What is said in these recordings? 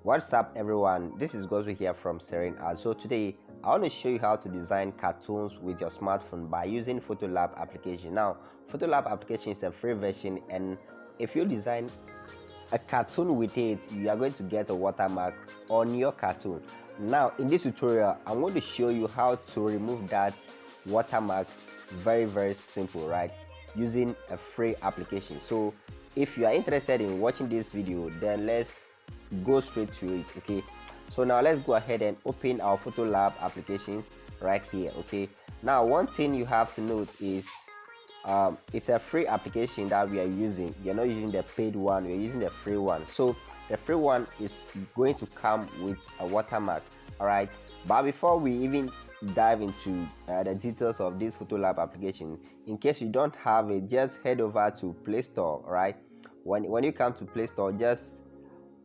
What's up everyone, this is Gozo here from Serene. So today I want to show you how to design cartoons with your smartphone by using PhotoLab application. Now PhotoLab application is a free version, and if you design a cartoon with it, you are going to get a watermark on your cartoon. Now in this tutorial I'm going to show you how to remove that watermark very simple, right, using a free application. So if you are interested in watching this video, then let's go straight to it. Okay, so now let's go ahead and open our PhotoLab application right here. Okay, now one thing you have to note is it's a free application that we are using. You're not using the paid one, we're using the free one. So the free one is going to come with a watermark. All right, but before we even dive into the details of this PhotoLab application, in case you don't have it, just head over to Play Store. All right, when you come to Play Store, just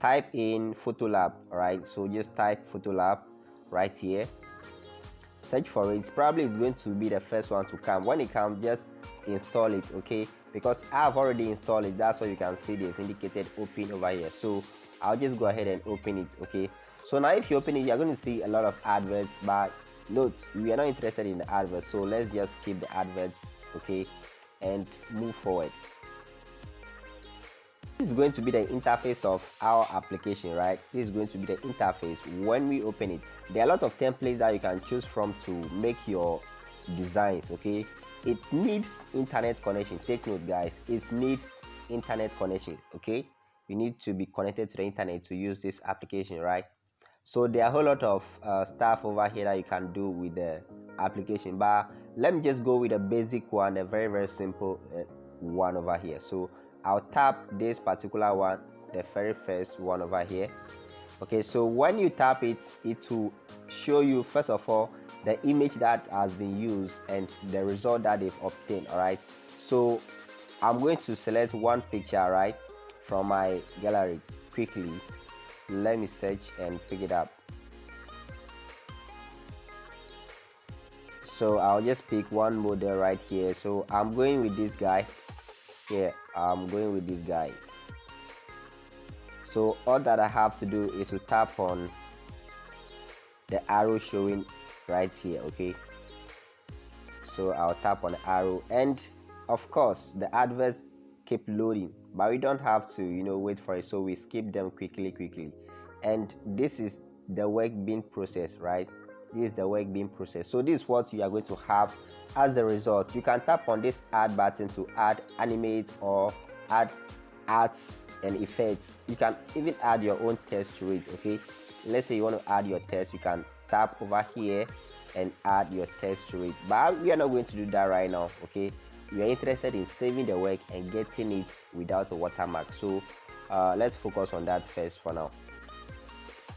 type in PhotoLab. All right, so just type PhotoLab right here, search for it. Probably it's going to be the first one to come. When it comes, just install it. Okay, because I've already installed it, that's why you can see they've indicated open over here. So I'll just go ahead and open it. Okay, so now if you open it, you're going to see a lot of adverts, but note we are not interested in the adverts, so let's just skip the adverts. Okay, and move forward. This is going to be the interface of our application, right? This is going to be the interface when we open it. There are a lot of templates that you can choose from to make your designs. Okay, it needs internet connection. Take note guys, it needs internet connection. Okay, you need to be connected to the internet to use this application, right? So there are a whole lot of stuff over here that you can do with the application, but let me just go with a basic one, a very simple one over here. So I'll tap this particular one, the very first one over here. Okay, so when you tap it, it will show you first of all the image that has been used and the result that they've obtained. All right, so I'm going to select one picture, right, from my gallery quickly. Let me search and pick it up. So I'll just pick one model right here. So I'm going with this guy. Yeah, I'm going with this guy. So all that I have to do is to tap on the arrow showing right here. Okay, so I'll tap on the arrow, and of course the adverts keep loading, but we don't have to wait for it, so we skip them quickly. And this is the work being processed, right? This is the work being processed. So this is what you are going to have as a result. You can tap on this add button to add, animate, or add arts and effects. You can even add your own text to it. Okay, let's say you want to add your text, you can tap over here and add your text to it, but we are not going to do that right now. Okay, we are interested in saving the work and getting it without a watermark, so let's focus on that first for now.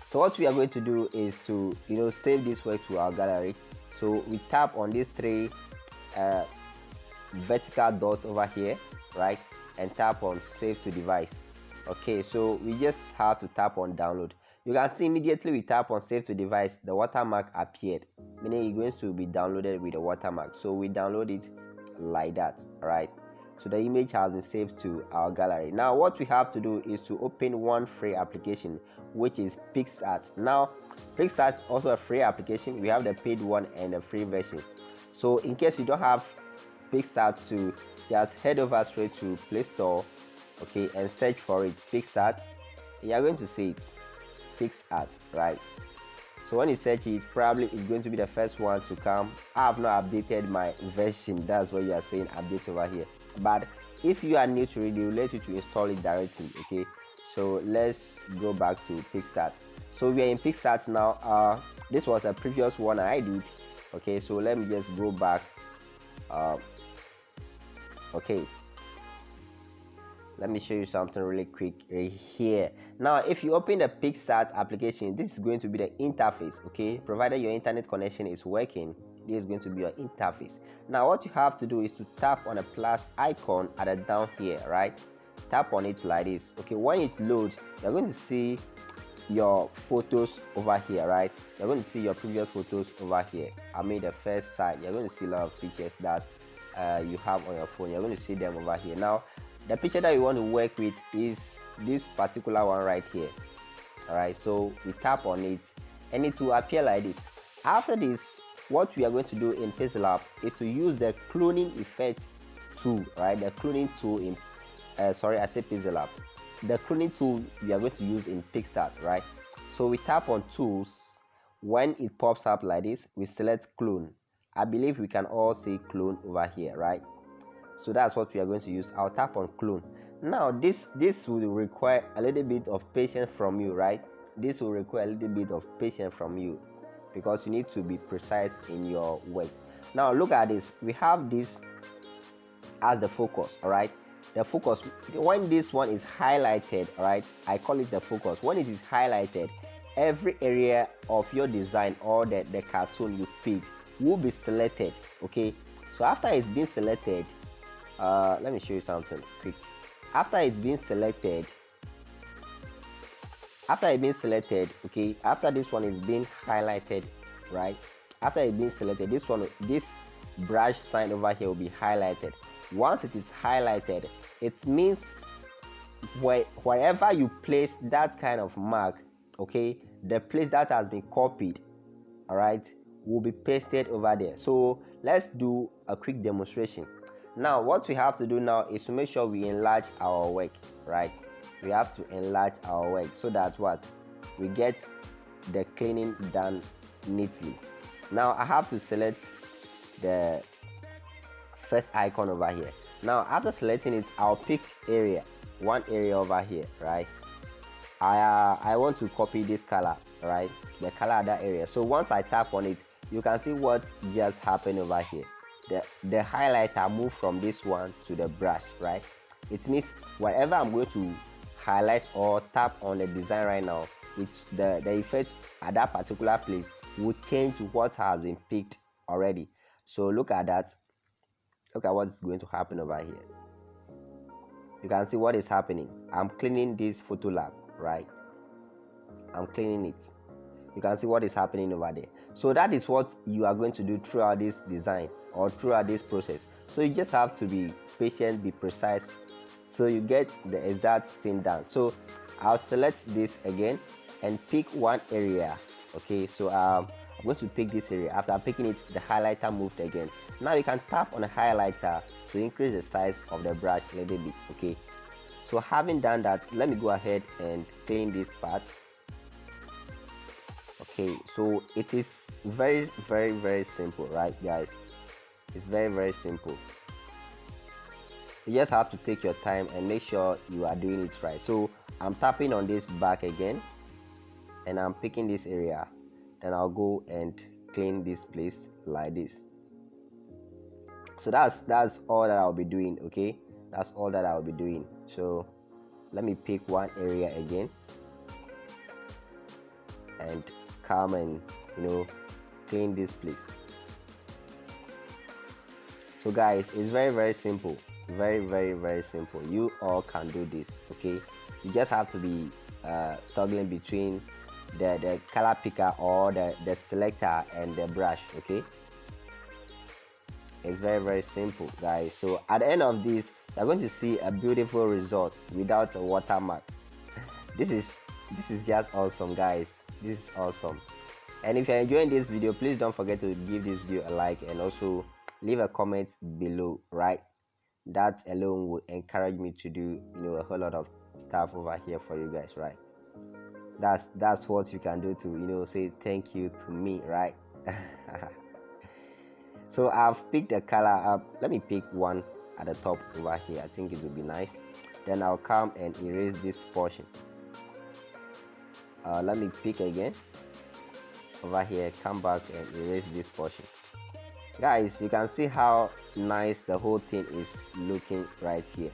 So what we are going to do is to save this work to our gallery. So we tap on these three vertical dots over here, right, and tap on save to device. Okay, so we just have to tap on download. You can see immediately we tap on save to device, the watermark appeared, meaning it's going to be downloaded with a watermark. So we download it like that. Right, so the image has been saved to our gallery. Now what we have to do is to open one free application, which is PixArt. Now PixArt is also a free application. We have the paid one and a free version. So in case you don't have PixArt, to just head over straight to Play Store, okay, and search for it, PixArt. You are going to see it, PixArt, right? So when you search it, probably it's going to be the first one to come. I have not updated my version, that's why you are saying update over here. But if you are new to it, they will let you to install it directly. Okay, so let's go back to PixArt. So we are in PixArt now. This was a previous one I did. Okay, so let me just go back. Okay, let me show you something really quick right here. Now if you open the PixArt application, this is going to be the interface. Okay, provided your internet connection is working, this is going to be your interface. Now what you have to do is to tap on a plus icon at the down here, right? Tap on it like this. Okay, when it loads, you're going to see your photos over here, right? You're going to see your previous photos over here. I mean the first side, you're going to see a lot of pictures that you have on your phone. You're going to see them over here. Now the picture that you want to work with is this particular one right here. All right, so we tap on it and it will appear like this. After this, what we are going to do in PhotoLab is to use the cloning effect tool, right? The cloning tool in sorry, I said PhotoLab. The cloning tool we are going to use in PicsArt, right? So we tap on tools. When it pops up like this, we select clone. I believe we can all see clone over here, right? So that's what we are going to use. I'll tap on clone. Now this will require a little bit of patience from you, right? This will require a little bit of patience from you because you need to be precise in your work. Now look at this. We have this as the focus, all right? The focus, when this one is highlighted, all right, I call it the focus. When it is highlighted, every area of your design or the cartoon you pick will be selected. Okay, so after it's been selected, let me show you something quick. After it's been selected, okay, after this one is being highlighted, right? After it's been selected, this brush sign over here will be highlighted. Once it is highlighted, it means wherever you place that kind of mark, okay, the place that has been copied, all right, will be pasted over there. So let's do a quick demonstration. Now what we have to do now is to make sure we enlarge our work, right? We have to enlarge our work so that what we get the cleaning done neatly. Now I have to select the first icon over here. Now after selecting it, I'll pick one area over here, right? I want to copy this color, right? The color of that area. So once I tap on it, you can see what just happened over here. The highlighter moved from this one to the brush, right? It means wherever I'm going to highlight or tap on the design right now, the effect at that particular place will change to what has been picked already. So look at that. Look at what's going to happen over here. You can see what is happening. I'm cleaning this PhotoLab, right? I'm cleaning it. You can see what is happening over there. So that is what you are going to do throughout this design or throughout this process. So you just have to be patient, be precise, so you get the exact thing done. So I'll select this again and pick one area. Okay, so I'm going to pick this area. After picking it, the highlighter moved again. Now you can tap on the highlighter to increase the size of the brush a little bit. Okay, so having done that, let me go ahead and clean this part. Okay, so it is very simple, right guys? It's very simple. You just have to take your time and make sure you are doing it right. So I'm tapping on this back again and I'm picking this area, then I'll go and clean this place like this. So that's all that I'll be doing. Okay, that's all that I'll be doing. So let me pick one area again and come and clean this place. So guys, it's very simple, very simple. You all can do this. Okay, you just have to be toggling between the color picker or the selector and the brush. Okay, it's very simple guys. So at the end of this, you're going to see a beautiful result without a watermark. This is just awesome guys. This is awesome. And if you're enjoying this video, please don't forget to give this video a like and also leave a comment below, right? That alone will encourage me to do a whole lot of stuff over here for you guys, right? That's what you can do to say thank you to me, right? So I've picked a color up. Let me pick one at the top over here. I think it will be nice. Then I'll come and erase this portion. Let me pick again over here, come back and erase this portion. Guys, you can see how nice the whole thing is looking right here.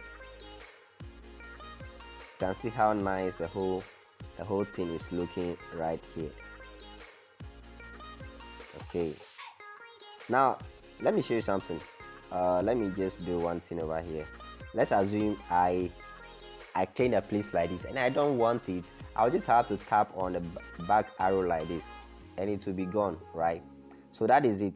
You can see how nice the whole thing is looking right here. Okay, now let me show you something. Let me just do one thing over here. Let's assume I clean a place like this and I don't want it. I'll just have to tap on the back arrow like this and it will be gone, right? So that is it.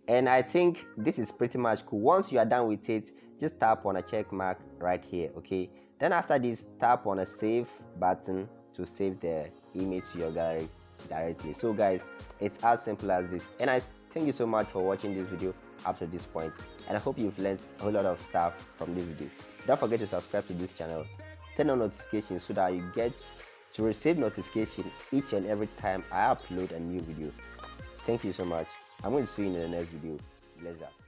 And I think this is pretty much cool. Once you are done with it, just tap on a check mark right here. Okay, then after this, tap on a save button to save the image to your gallery directly. So guys, it's as simple as this, and I thank you so much for watching this video up to this point, and I hope you've learned a whole lot of stuff from this video. Don't forget to subscribe to this channel, turn on notifications so that you get to receive notification each and every time I upload a new video. Thank you so much. I'm going to see you in the next video. Bless up.